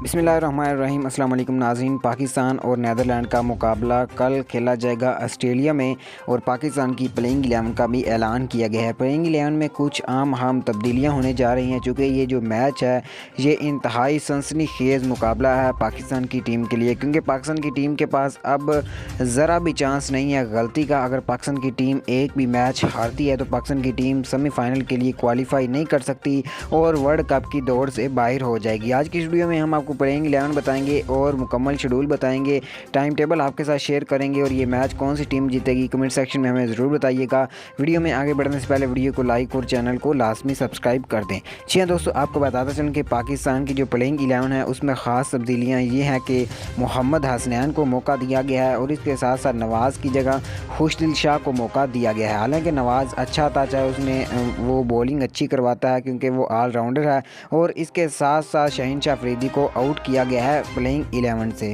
बिस्मिल्लाहिर्रहमानिर्रहीम। अस्सलाम वालेकुम नाज़रीन। पाकिस्तान और नीदरलैंड का मुकाबला कल खेला जाएगा ऑस्ट्रेलिया में और पाकिस्तान की प्लेइंग 11 का भी ऐलान किया गया है। प्लेइंग 11 में कुछ अहम तब्दीलियां होने जा रही हैं, चूँकि ये जो मैच है ये इंतहाई सनसनीखेज़ मुकाबला है पाकिस्तान की टीम के लिए, क्योंकि पाकिस्तान की टीम के पास अब ज़रा भी चांस नहीं है गलती का। अगर पाकिस्तान की टीम एक भी मैच हारती है तो पाकिस्तान की टीम सेमीफाइनल के लिए क्वालिफाई नहीं कर सकती और वर्ल्ड कप की दौड़ से बाहर हो जाएगी। आज की इस वीडियो में हम आपको प्लेइंग 11 बताएंगे और मुकम्मल शेड्यूल बताएंगे, टाइम टेबल आपके साथ शेयर करेंगे और ये मैच कौन सी टीम जीतेगी कमेंट सेक्शन में हमें ज़रूर बताइएगा। वीडियो में आगे बढ़ने से पहले वीडियो को लाइक और चैनल को लाजमी सब्सक्राइब कर दें। जी हाँ दोस्तों, आपको बताता चलें कि पाकिस्तान की जो प्लेइंग 11 है उसमें ख़ास तब्दीलियाँ ये हैं कि मोहम्मद हसनैन को मौका दिया गया है और इसके साथ साथ नवाज़ की जगह खुशदिल शाह को मौका दिया गया है। हालांकि नवाज़ अच्छा था, चाहे उसने वो बॉलिंग अच्छी करवाता है क्योंकि वो ऑलराउंडर है, और इसके साथ साथ शहीन शाह अफरीदी को आउट किया गया है प्लेइंग 11 से।